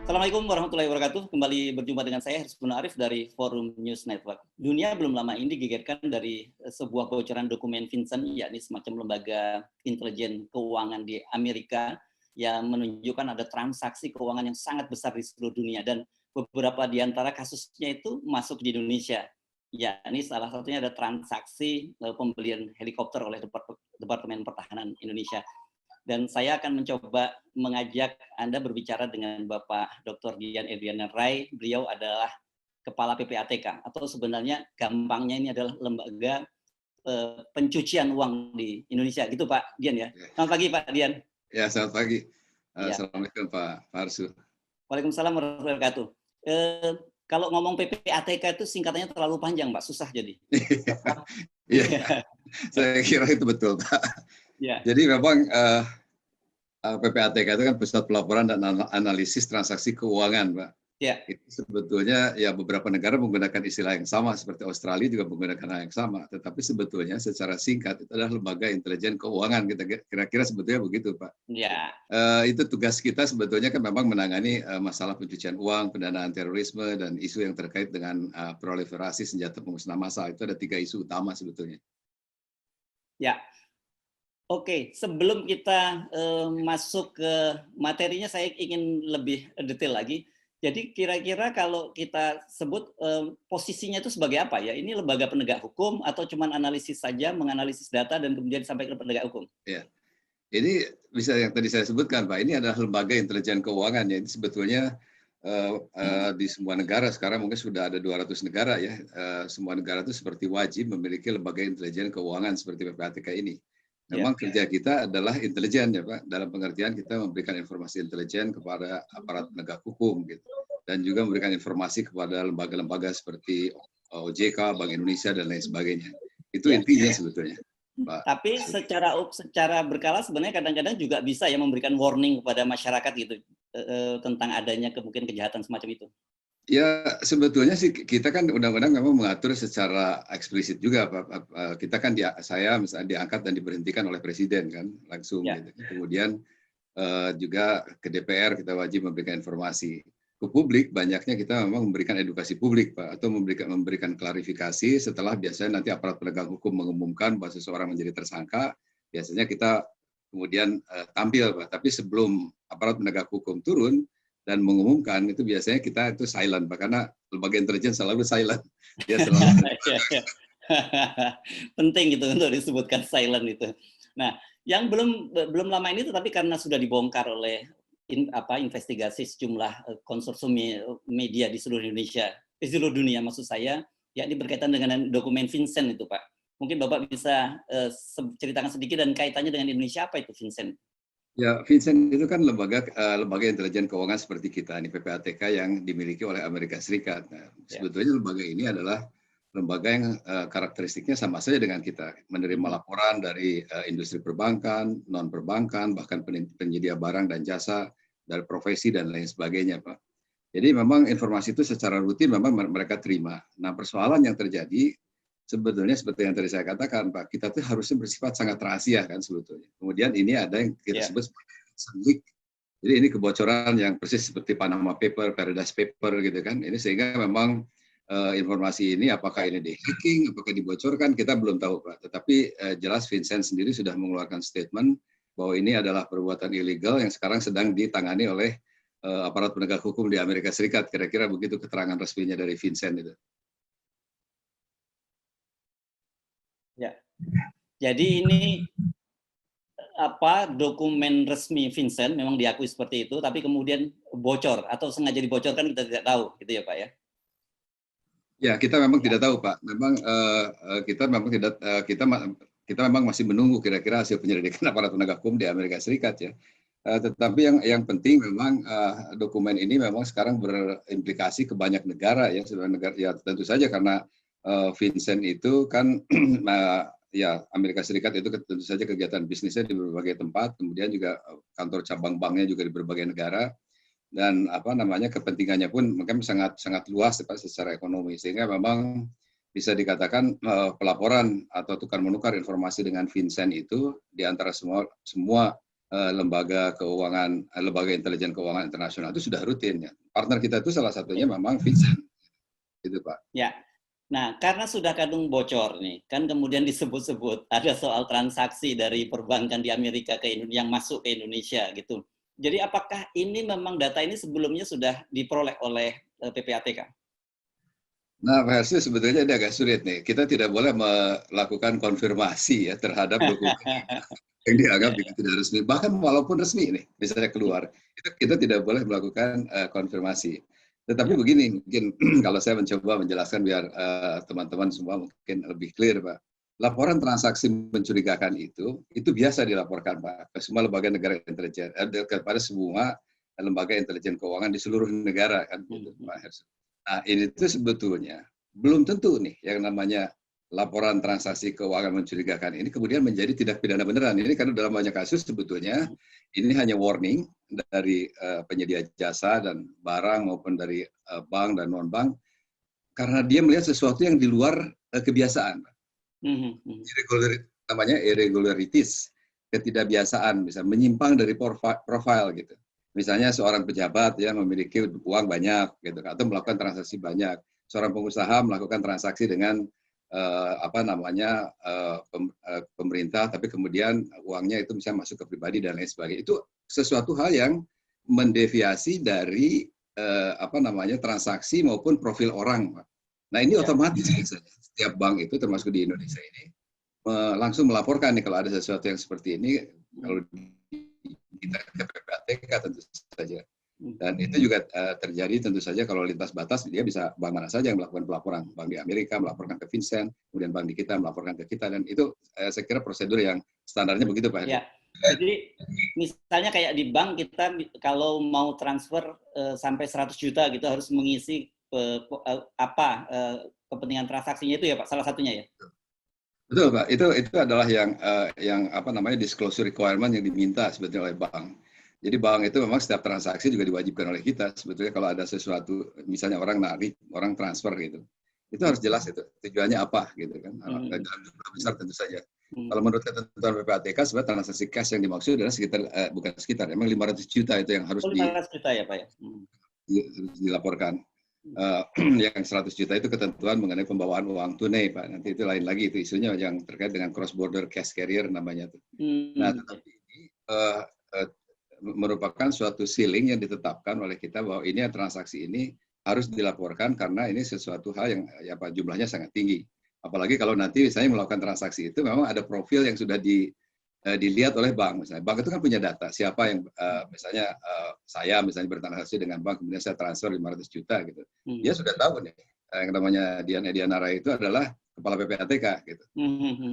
Assalamualaikum warahmatullahi wabarakatuh. Kembali berjumpa dengan saya, Hersbun Arif dari Forum News Network. Dunia belum lama ini digegerkan dari sebuah bocoran dokumen Vincent, yakni semacam lembaga intelijen keuangan di Amerika yang menunjukkan ada transaksi keuangan yang sangat besar di seluruh dunia, dan beberapa di antara kasusnya itu masuk di Indonesia. Yakni salah satunya ada transaksi pembelian helikopter oleh Departemen Pertahanan Indonesia. Dan saya akan mencoba mengajak Anda berbicara dengan Bapak Dr. Dian Edriana Rai. Beliau adalah Kepala PPATK, atau sebenarnya gampangnya ini adalah lembaga pencucian uang di Indonesia. Gitu Pak Dian ya. Selamat pagi Pak Dian. Ya, selamat pagi. Assalamualaikum Pak Farsu. Waalaikumsalam warahmatullahi wabarakatuh. Kalau ngomong PPATK itu singkatannya terlalu panjang Pak, susah jadi. Iya, saya kira itu betul Pak. Ya. Jadi memang PPATK itu kan Pusat Pelaporan dan Analisis Transaksi Keuangan, Pak. Ya. Itu sebetulnya ya beberapa negara menggunakan istilah yang sama, seperti Australia juga menggunakan hal yang sama. Tetapi sebetulnya secara singkat itu adalah lembaga intelijen keuangan. Kita kira-kira sebetulnya begitu, Pak. Ya. Itu tugas kita sebetulnya kan memang menangani masalah pencucian uang, pendanaan terorisme, dan isu yang terkait dengan proliferasi senjata pemusnah massal. Itu ada 3 isu utama sebetulnya. Ya. Oke, sebelum kita masuk ke materinya, saya ingin lebih detail lagi. Jadi kira-kira kalau kita sebut posisinya itu sebagai apa ya? Ini lembaga penegak hukum atau cuma analisis saja, menganalisis data dan kemudian disampaikan ke penegak hukum? Ya, ini bisa yang tadi saya sebutkan Pak, ini adalah lembaga intelijen keuangan ya. Ini sebetulnya di semua negara sekarang mungkin sudah ada 200 negara ya. Semua negara itu seperti wajib memiliki lembaga intelijen keuangan seperti PPATK ini. Memang kerja kita adalah intelijen ya Pak, dalam pengertian kita memberikan informasi intelijen kepada aparat penegak hukum gitu, dan juga memberikan informasi kepada lembaga-lembaga seperti OJK, Bank Indonesia dan lain sebagainya. Itu intinya sebetulnya, Pak. Tapi secara berkala sebenarnya kadang-kadang juga bisa ya memberikan warning kepada masyarakat gitu tentang adanya kemungkinan kejahatan semacam itu. Ya, sebetulnya sih kita kan undang-undang memang mengatur secara eksplisit juga, Pak. Kita kan saya misalnya diangkat dan diberhentikan oleh presiden kan langsung gitu. Kemudian juga ke DPR kita wajib memberikan informasi ke publik. Banyaknya kita memang memberikan edukasi publik, Pak, atau memberikan klarifikasi setelah biasanya nanti aparat penegak hukum mengumumkan bahwa seseorang menjadi tersangka. Biasanya kita kemudian tampil, Pak. Tapi sebelum aparat penegak hukum turun dan mengumumkan, itu biasanya kita itu silent, Pak, karena lembaga intelijen selalu silent. Dia selalu penting gitu untuk disebutkan silent itu. Nah, yang belum lama ini tetapi karena sudah dibongkar oleh investigasi sejumlah konsorsium media di seluruh Indonesia, di seluruh dunia maksud saya, yakni berkaitan dengan dokumen Vincent itu, Pak. Mungkin Bapak bisa ceritakan sedikit dan kaitannya dengan Indonesia, apa itu Vincent? Ya, Vincent itu kan lembaga intelijen keuangan seperti kita, ini PPATK yang dimiliki oleh Amerika Serikat. Nah, sebetulnya lembaga ini adalah lembaga yang karakteristiknya sama saja dengan kita, menerima laporan dari industri perbankan, non perbankan, bahkan penyedia barang dan jasa, dari profesi dan lain sebagainya, Pak. Jadi memang informasi itu secara rutin memang mereka terima. Nah, persoalan yang terjadi sebetulnya seperti yang tadi saya katakan, Pak, kita tuh harusnya bersifat sangat rahasia kan sebetulnya. Kemudian ini ada yang kita sebut sebagai leak. Jadi ini kebocoran yang persis seperti Panama Paper, Paradise Paper gitu kan. Ini sehingga memang informasi ini apakah ini di-hacking, apakah dibocorkan, kita belum tahu, Pak. Tetapi jelas Vincent sendiri sudah mengeluarkan statement bahwa ini adalah perbuatan ilegal yang sekarang sedang ditangani oleh aparat penegak hukum di Amerika Serikat. Kira-kira begitu keterangan resminya dari Vincent itu. Ya. Jadi ini dokumen resmi Vincent memang diakui seperti itu, tapi kemudian bocor atau sengaja dibocorkan kita tidak tahu, gitu ya Pak ya? Ya, kita memang tidak tahu, Pak. Memang kita memang tidak kita memang masih menunggu kira-kira hasil penyelidikan aparat penegak hukum di Amerika Serikat ya. Tetapi yang penting memang dokumen ini memang sekarang berimplikasi ke banyak negara ya. Ya tentu saja karena Vincent itu kan ya Amerika Serikat itu tentu saja kegiatan bisnisnya di berbagai tempat, kemudian juga kantor cabang banknya juga di berbagai negara, dan kepentingannya pun mungkin sangat luas secara ekonomi, sehingga memang bisa dikatakan pelaporan atau tukar menukar informasi dengan Vincent itu di antara semua lembaga keuangan, lembaga intelijen keuangan internasional itu sudah rutin ya. Partner kita itu salah satunya memang Vincent, gitu Pak. Ya. Nah, karena sudah kadung bocor nih, kan kemudian disebut-sebut ada soal transaksi dari perbankan di Amerika ke yang masuk ke Indonesia gitu. Jadi apakah ini memang data ini sebelumnya sudah diperoleh oleh PPATK? Nah, Pak Hersi, sebetulnya ini agak sulit nih. Kita tidak boleh melakukan konfirmasi ya terhadap dokumen yang dianggap juga tidak resmi. Bahkan walaupun resmi nih, misalnya keluar, itu kita tidak boleh melakukan konfirmasi. Tetapi begini, mungkin kalau saya mencoba menjelaskan biar teman-teman semua mungkin lebih clear, Pak. Laporan transaksi mencurigakan itu biasa dilaporkan, Pak, ke semua lembaga negara intelijen, kepada semua lembaga intelijen keuangan di seluruh negara, kan, gitu, Pak Hersi. Nah, ini tuh sebetulnya belum tentu nih yang namanya laporan transaksi keuangan mencurigakan ini kemudian menjadi tindak pidana beneran. Ini karena dalam banyak kasus sebetulnya ini hanya warning dari penyedia jasa dan barang maupun dari bank dan non-bank karena dia melihat sesuatu yang di luar kebiasaan. Namanya irregularities, ketidakbiasaan, bisa menyimpang dari profil gitu. Misalnya seorang pejabat ya memiliki uang banyak gitu atau melakukan transaksi banyak. Seorang pengusaha melakukan transaksi dengan pemerintah tapi kemudian uangnya itu misalnya masuk ke pribadi dan lain sebagainya. Itu sesuatu hal yang mendeviasi dari transaksi maupun profil orang. Nah, ini otomatis misalnya setiap bank itu termasuk di Indonesia ini langsung melaporkan nih kalau ada sesuatu yang seperti ini kalau kita ke PPATK tentu saja. Dan itu juga terjadi tentu saja kalau lintas batas dia bisa bank mana saja yang melakukan pelaporan. Bank di Amerika melaporkan ke Vincent, kemudian bank di kita melaporkan ke kita dan itu saya kira prosedur yang standarnya begitu Pak Heri. Ya. Jadi misalnya kayak di bank kita kalau mau transfer sampai 100 juta gitu harus mengisi kepentingan transaksinya itu ya Pak, salah satunya ya. Betul Pak, itu adalah yang disclosure requirement yang diminta sebetulnya oleh bank. Jadi bank itu memang setiap transaksi juga diwajibkan oleh kita sebetulnya kalau ada sesuatu misalnya orang narik, orang transfer gitu. Itu harus jelas itu tujuannya apa gitu kan. Dalam jumlah besar tentu saja. Kalau menurut ketentuan PPATK sebenarnya transaksi cash yang dimaksud adalah memang 500 juta itu yang harus 500 juta ya Pak ya. Dilaporkan. Yang 100 juta itu ketentuan mengenai pembawaan uang tunai Pak. Nanti itu lain lagi itu isunya yang terkait dengan cross border cash carrier namanya tuh. Nah, tetapi ini merupakan suatu ceiling yang ditetapkan oleh kita bahwa ini transaksi ini harus dilaporkan karena ini sesuatu hal yang jumlahnya sangat tinggi. Apalagi kalau nanti misalnya melakukan transaksi itu memang ada profil yang sudah dilihat oleh bank. Misalnya bank itu kan punya data siapa yang misalnya saya misalnya bertransaksi dengan bank kemudian saya transfer 500 juta gitu. Dia sudah tahu nih yang namanya Dian Edianara itu adalah kepala PPATK gitu.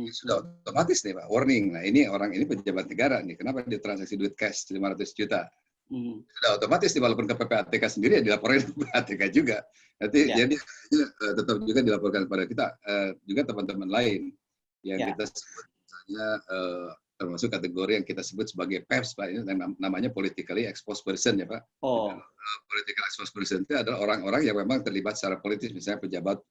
Sudah otomatis nih Pak, warning. Nah, orang ini pejabat negara nih, kenapa dia transaksi duit cash 500 juta? Sudah otomatis nih walaupun ke PPATK sendiri ya dilaporkan ke PPATK juga. Nanti jadi tetap juga dilaporkan kepada kita juga teman-teman lain yang kita sebut misalnya termasuk kategori yang kita sebut sebagai PEPS Pak, ini namanya politically exposed person ya Pak. Political exposed person itu adalah orang-orang yang memang terlibat secara politis, misalnya pejabat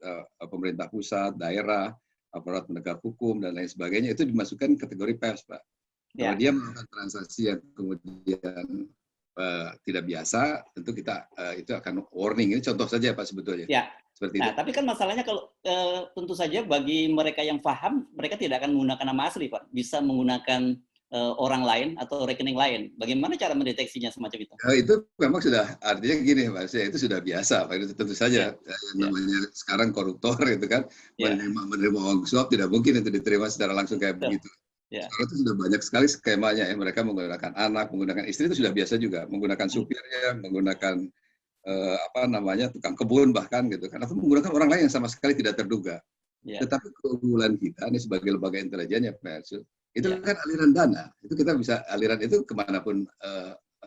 pemerintah pusat, daerah, aparat penegak hukum dan lain sebagainya itu dimasukkan kategori PEPS Pak. Kalau dia melakukan transaksi yang kemudian tidak biasa, tentu kita itu akan warning. Ini contoh saja Pak sebetulnya. Ya. Seperti itu. Tapi kan masalahnya kalau tentu saja bagi mereka yang paham, mereka tidak akan menggunakan nama asli, Pak. Bisa menggunakan orang lain atau rekening lain. Bagaimana cara mendeteksinya semacam itu? Itu memang sudah artinya gini, Pak. Itu sudah biasa, Pak. Itu tentu saja namanya sekarang koruptor itu kan menerima uang suap tidak mungkin itu diterima secara langsung kayak begitu. Sekarang itu sudah banyak sekali skemanya ya. Mereka menggunakan anak, menggunakan istri itu sudah biasa juga, menggunakan supirnya, menggunakan tukang kebun bahkan gitu kan, atau menggunakan orang lain yang sama sekali tidak terduga. Tetapi keunggulan kita ini sebagai lembaga intelijen ya Pak, itu kan aliran dana, itu kita bisa aliran itu kemanapun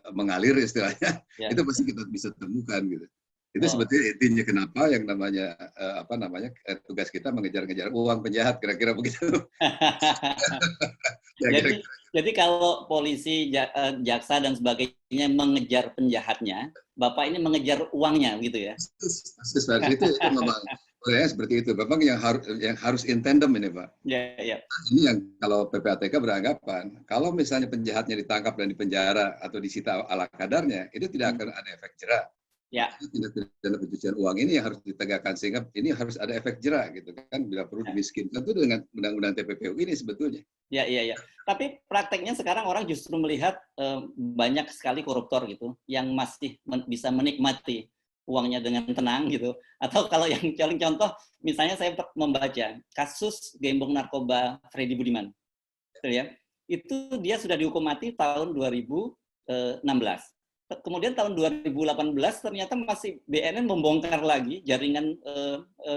mengalir istilahnya, itu pasti kita bisa temukan gitu. Itu sebetulnya intinya kenapa yang namanya tugas kita mengejar-ngejar uang penjahat kira-kira begitu. Jadi kalau polisi, jaksa dan sebagainya mengejar penjahatnya, Bapak ini mengejar uangnya gitu ya? Itu memang Sebenarnya seperti itu. Memang yang harus in tandem ini, Pak. Ya, ya. Ini yang kalau PPATK beranggapan, kalau misalnya penjahatnya ditangkap dan dipenjara atau disita ala kadarnya, itu tidak akan ada efek jera. Ya. Tindak pidana pencucian uang ini yang harus ditegakkan, sehingga ini harus ada efek jera gitu kan, bila perlu dimiskinkan itu dengan undang-undang TPPU ini sebetulnya. Ya, iya, ya. Tapi prakteknya sekarang orang justru melihat banyak sekali koruptor gitu yang masih bisa menikmati uangnya dengan tenang gitu. Atau kalau yang paling contoh, misalnya saya membaca kasus gembong narkoba Freddy Budiman, ya, itu dia sudah dihukum mati tahun 2016. Kemudian tahun 2018 ternyata masih BNN membongkar lagi jaringan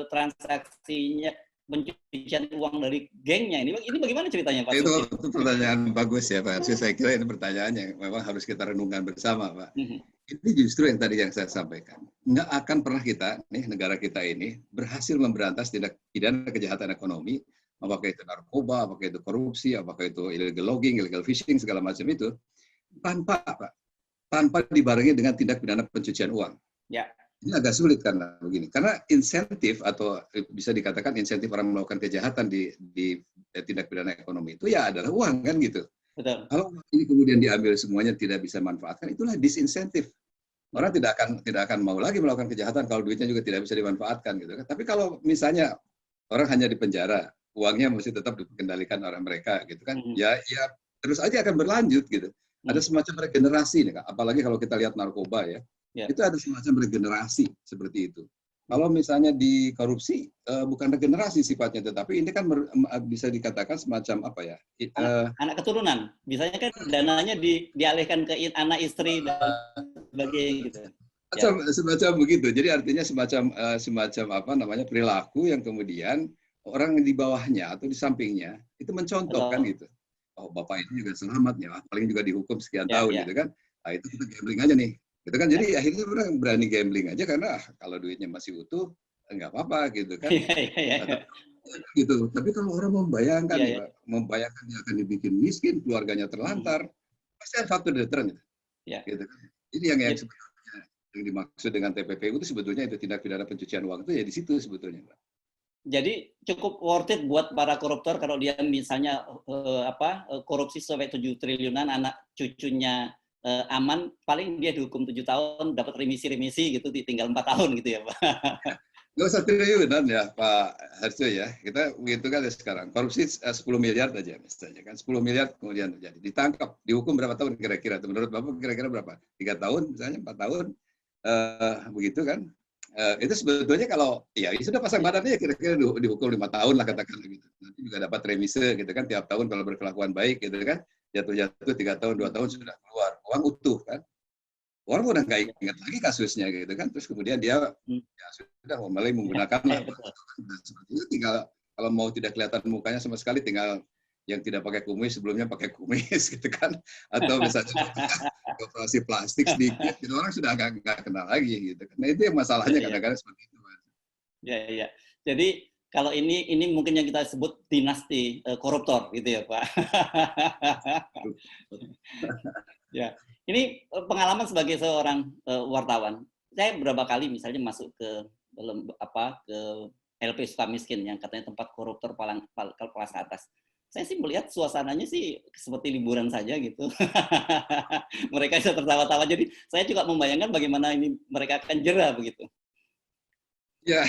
transaksinya pencucian uang dari gengnya. Ini bagaimana ceritanya, Pak? Itu pertanyaan bagus ya, Pak. Saya kira ini pertanyaan yang memang harus kita renungkan bersama, Pak. Ini justru yang tadi yang saya sampaikan. Nggak akan pernah kita, negara kita ini, berhasil memberantas tindak pidana kejahatan ekonomi, apakah itu narkoba, apakah itu korupsi, apakah itu illegal logging, illegal fishing, segala macam itu, tanpa dibarengi dengan tindak pidana pencucian uang. Ya. Ini agak sulit karena begini. Karena insentif atau bisa dikatakan insentif orang melakukan kejahatan di tindak pidana ekonomi itu ya adalah uang kan gitu. Betul. Kalau ini kemudian diambil semuanya tidak bisa manfaatkan, itulah disinsentif. Orang tidak akan mau lagi melakukan kejahatan kalau duitnya juga tidak bisa dimanfaatkan gitu kan. Tapi kalau misalnya orang hanya di penjara, uangnya mesti tetap dikendalikan orang mereka gitu kan. Ya terus aja akan berlanjut gitu. Ada semacam regenerasi nih, apalagi kalau kita lihat narkoba ya. Itu ada semacam regenerasi seperti itu. Kalau misalnya di korupsi bukan regenerasi sifatnya, tetapi ini kan bisa dikatakan semacam apa ya? Anak keturunan. Biasanya kan dananya dialihkan ke anak istri dan sebagainya gitu. Semacam begitu. Jadi artinya semacam apa namanya perilaku yang kemudian orang di bawahnya atau di sampingnya itu mencontohkan gitu. Oh, bapak ini juga selamat ya, paling juga dihukum sekian tahun gitu kan. Nah, itu kita gambling aja nih. Gitu kan. Jadi akhirnya orang berani gambling aja karena kalau duitnya masih utuh enggak apa-apa gitu kan. Gitu. Tapi kalau orang membayangkan membayangkan dia akan dibikin miskin, keluarganya terlantar, pasti ada faktor deteran itu. Gitu kan. Ini yang sebetulnya yang dimaksud dengan TPPU itu sebetulnya itu tindak pidana pencucian uang itu ya di situ sebetulnya, Pak. Jadi cukup worth it buat para koruptor kalau dia misalnya korupsi sampai 7 triliunan, anak cucunya aman, paling dia dihukum 7 tahun, dapat remisi gitu, tinggal 4 tahun gitu ya, Pak. Nggak usah triliunan ya, Pak Harjo ya. Kita begitu kan ya sekarang. Korupsi 10 miliar aja misalnya kan. 10 miliar kemudian terjadi. Ditangkap, dihukum berapa tahun kira-kira? Menurut Bapak kira-kira berapa? 3 tahun misalnya, 4 tahun. Begitu kan. Itu sebetulnya kalau ya sudah pasang badannya kira-kira dihukum 5 tahun lah katakan gitu. Nanti juga dapat remise gitu kan tiap tahun kalau berkelakuan baik gitu kan. Jatuh 3 tahun 2 tahun sudah keluar uang utuh kan. Orang udah nggak ingat lagi kasusnya gitu kan. Terus kemudian dia ya sudah mulai menggunakan seperti itu. Tinggal kalau mau tidak kelihatan mukanya sama sekali tinggal yang tidak pakai kumis sebelumnya pakai kumis gitu kan, atau misalnya operasi plastik sedikit, gitu, orang sudah nggak kenal lagi gitu kan. Nah itu yang masalahnya kadang-kadang seperti itu. Ya. Jadi kalau ini mungkin yang kita sebut dinasti koruptor gitu ya, Pak. Ya, ini pengalaman sebagai seorang wartawan. Saya beberapa kali misalnya masuk ke LP Sukamiskin yang katanya tempat koruptor kelas atas. Saya sih melihat suasananya sih seperti liburan saja gitu. Mereka bisa tertawa-tawa. Jadi saya juga membayangkan bagaimana ini mereka akan jera begitu. Ya,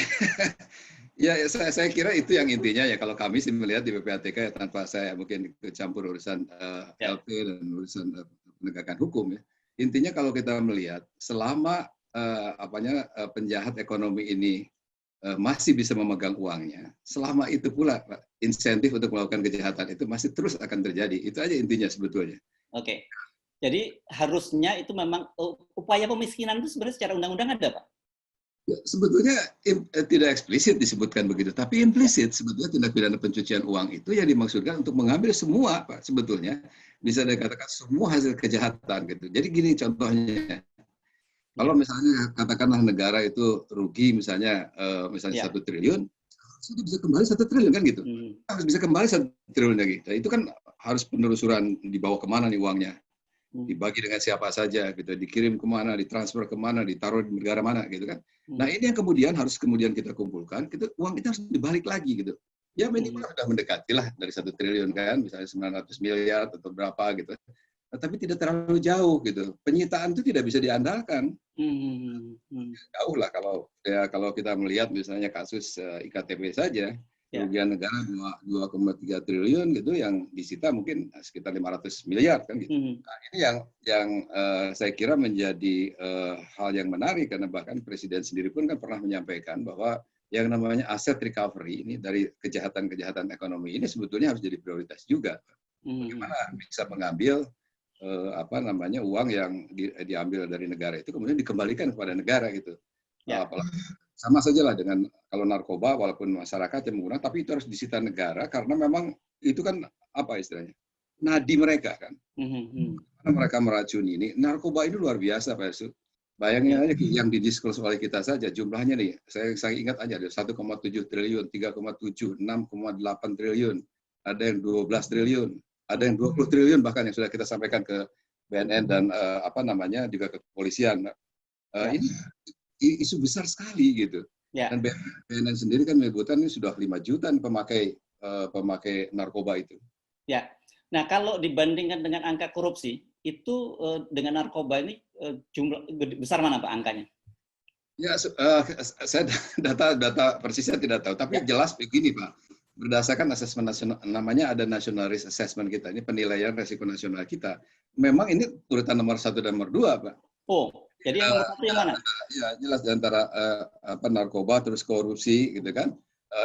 saya kira itu yang intinya ya. Kalau kami sih melihat di PPATK ya, tanpa saya mungkin campur urusan LP dan urusan penegakan hukum ya. Intinya kalau kita melihat selama penjahat ekonomi ini masih bisa memegang uangnya, selama itu pula insentif untuk melakukan kejahatan itu masih terus akan terjadi. Itu aja intinya sebetulnya. Oke. Jadi harusnya itu memang upaya pemiskinan itu sebenarnya secara undang-undang ada, Pak? Ya, sebetulnya tidak eksplisit disebutkan begitu, tapi implisit sebetulnya tindak pidana pencucian uang itu yang dimaksudkan untuk mengambil semua, Pak, sebetulnya bisa dikatakan semua hasil kejahatan gitu. Jadi gini contohnya. Kalau misalnya katakanlah negara itu rugi misalnya 1 triliun, sudah bisa kembali 1 triliun kan gitu. Harus bisa kembali 1 triliun lagi. Nah, itu kan harus penelusuran dibawa kemana nih uangnya. dibagi dengan siapa saja, gitu, dikirim kemana, ditransfer kemana, ditaruh di negara mana, gitu kan. Nah ini yang kemudian harus kita kumpulkan, uang itu harus dibalik lagi, gitu. Ya minimal sudah mendekati lah dari 1 triliun kan, misalnya 900 miliar atau berapa gitu. Tapi tidak terlalu jauh gitu. Penyitaan itu tidak bisa diandalkan. Jauh lah kalau kita melihat misalnya kasus IKTP saja, kerugian negara 2,3 triliun gitu yang disita mungkin sekitar 500 miliar kan gitu. Nah, ini yang saya kira menjadi hal yang menarik karena bahkan Presiden sendiri pun kan pernah menyampaikan bahwa yang namanya aset recovery ini dari kejahatan-kejahatan ekonomi ini sebetulnya harus jadi prioritas juga. Bagaimana bisa mengambil uang yang diambil dari negara itu kemudian dikembalikan kepada negara gitu. Sama saja lah dengan kalau narkoba walaupun masyarakat yang menggunakan, tapi itu harus disita negara karena memang itu kan apa istilahnya nadi mereka kan. Karena mereka meracuni ini. Narkoba ini luar biasa Pak Yusuf. Bayangin aja yang didiskus oleh kita saja jumlahnya nih, saya ingat aja ada 1,7 triliun, 3,7, 6,8 triliun, ada yang 12 triliun, ada yang 20 triliun bahkan yang sudah kita sampaikan ke BNN dan juga ke kepolisian. Ini isu besar sekali gitu. Dan BNN sendiri kan menyebutkan ini sudah 5 juta pemakai narkoba itu. Ya. Nah, kalau dibandingkan dengan angka korupsi, itu dengan narkoba ini jumlah besar mana Pak angkanya? Ya, saya data persisnya tidak tahu, tapi jelas begini Pak. Berdasarkan asesmen nasional, namanya ada national risk assessment kita, ini penilaian resiko nasional kita. Memang ini urutan nomor 1 dan nomor 2 Pak. Oh, jadi yang nomor 1 yang mana? Ya, jelas di antara narkoba terus korupsi gitu kan.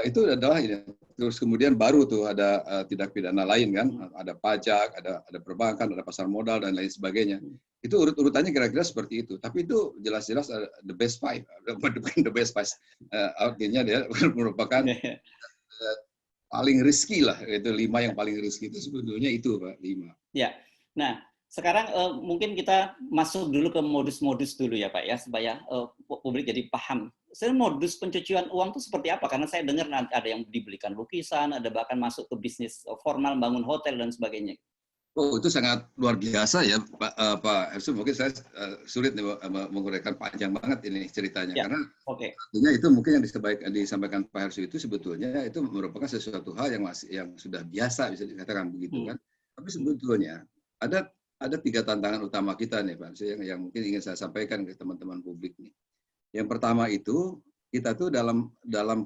Itu adalah ini. Terus kemudian baru tuh ada tindak pidana lain kan, ada pajak, ada perbankan, ada pasar modal dan lain sebagainya. Itu urutannya kira-kira seperti itu. Tapi itu jelas-jelas the best five, bukan the best five. Artinya dia merupakan paling risky lah. Itu 5 yang paling risky itu sebetulnya itu Pak, 5. Ya. Nah, sekarang mungkin kita masuk dulu ke modus-modus dulu ya Pak ya, supaya publik jadi paham. Sebenarnya modus pencucian uang itu seperti apa? Karena saya dengar ada yang dibelikan lukisan, ada bahkan masuk ke bisnis formal, bangun hotel dan sebagainya. Oh, itu sangat luar biasa ya Pak Ersu. Mungkin saya sulit menguraikan panjang banget ini ceritanya. Ya, karena artinya itu mungkin yang disampaikan Pak Ersu itu sebetulnya itu merupakan sesuatu hal yang sudah biasa bisa dikatakan begitu kan. Tapi sebetulnya ada 3 tantangan utama kita nih Pak, yang mungkin ingin saya sampaikan ke teman-teman publik nih. Yang pertama itu kita tuh dalam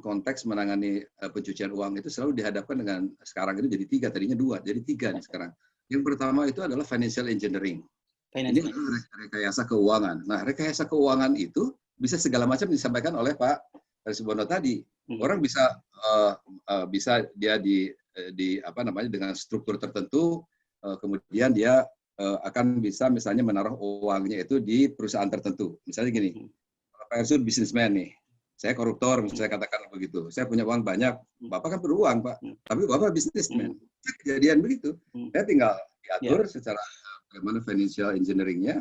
konteks menangani pencucian uang itu selalu dihadapkan dengan sekarang itu jadi 3, tadinya 2, jadi 3 nih sekarang. Yang pertama itu adalah financial engineering. Ini adalah rekayasa keuangan. Nah, rekayasa keuangan itu bisa segala macam disampaikan oleh Pak Subono tadi. Orang bisa dia dengan struktur tertentu, kemudian dia akan bisa misalnya menaruh uangnya itu di perusahaan tertentu. Misalnya gini, Pak Ersu bisnismen nih, saya koruptor, saya katakan begitu. Saya punya uang banyak, Bapak kan perlu uang Pak, tapi Bapak bisnismen. Kejadian begitu, saya tinggal diatur secara bagaimana financial engineering-nya.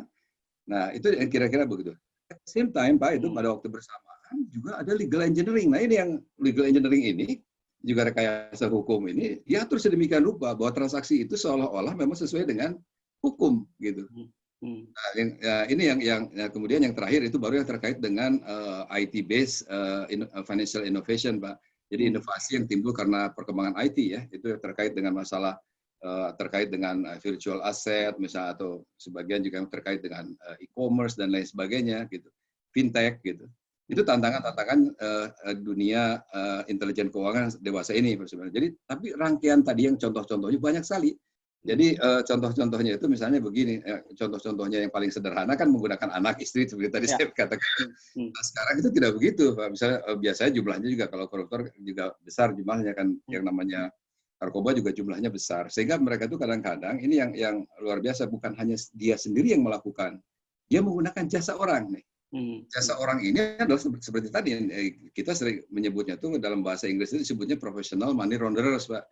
Nah itu yang kira-kira begitu. At the same time Pak, itu pada waktu bersamaan juga ada legal engineering. Nah ini yang legal engineering ini, juga rekayasa hukum ini, diatur sedemikian rupa bahwa transaksi itu seolah-olah memang sesuai dengan hukum gitu. Nah, ini yang kemudian yang terakhir itu baru yang terkait dengan IT based financial innovation Pak. Jadi inovasi yang timbul karena perkembangan IT ya, itu terkait dengan masalah terkait dengan virtual asset misalnya, atau sebagian juga yang terkait dengan e-commerce dan lain sebagainya gitu, fintech gitu. Itu tantangan-tantangan dunia intelijen keuangan dewasa ini sebenarnya. Jadi tapi rangkaian tadi yang contoh-contohnya banyak sekali. Jadi contoh-contohnya itu misalnya begini, contoh-contohnya yang paling sederhana kan menggunakan anak istri seperti tadi saya katakan. Nah, sekarang itu tidak begitu, Pak. Misalnya biasanya jumlahnya juga kalau koruptor juga besar jumlahnya kan, yang namanya narkoba juga jumlahnya besar. Sehingga mereka itu kadang-kadang ini yang luar biasa, bukan hanya dia sendiri yang melakukan, dia menggunakan jasa orang nih. Jasa orang ini adalah seperti tadi kita sering menyebutnya tuh dalam bahasa Inggris itu disebutnya professional money launderers, Pak.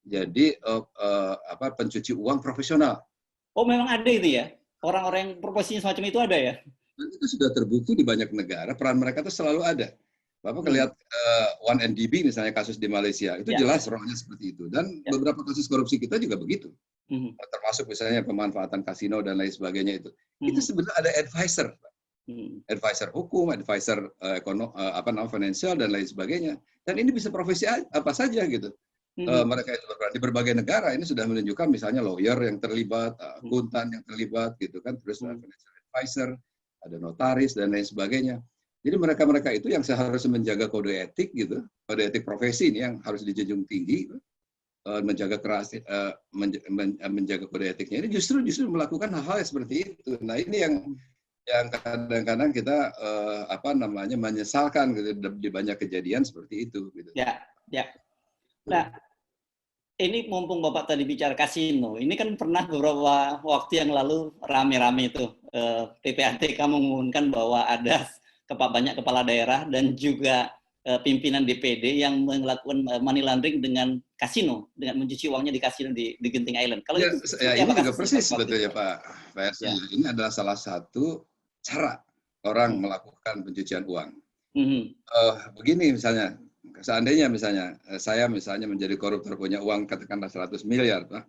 Jadi pencuci uang profesional. Oh, memang ada itu ya? Orang-orang yang profesinya semacam itu ada ya? Dan itu sudah terbukti di banyak negara, peran mereka itu selalu ada. Bapak lihat 1MDB misalnya kasus di Malaysia, itu jelas rohnya seperti itu. Dan beberapa kasus korupsi kita juga begitu. Termasuk misalnya pemanfaatan kasino dan lain sebagainya itu. Itu sebenarnya ada advisor. Advisor hukum, advisor finansial dan lain sebagainya. Dan ini bisa profesi apa saja gitu. Mereka itu berperan di berbagai negara ini sudah menunjukkan misalnya lawyer yang terlibat, akuntan yang terlibat gitu kan, terus financial advisor, ada notaris dan lain sebagainya. Jadi mereka-mereka itu yang seharusnya menjaga kode etik gitu, kode etik profesi ini yang harus dijunjung tinggi, menjaga menjaga kode etiknya ini justru melakukan hal-hal yang seperti itu. Nah ini yang kadang-kadang kita menyesalkan gitu, di banyak kejadian seperti itu. Gitu. Ya. Nah, ini mumpung Bapak tadi bicara kasino, ini kan pernah beberapa waktu yang lalu rame-rame itu PPATK mengumumkan bahwa ada banyak kepala daerah dan juga pimpinan DPD yang melakukan money laundering dengan kasino, dengan mencuci uangnya di kasino di Genting Island. Kalau itu ini juga persis sebetulnya Pak Fersi. Ini adalah salah satu cara orang melakukan pencucian uang. Begini misalnya, seandainya misalnya saya menjadi koruptor punya uang katakanlah 100 miliar, Pak.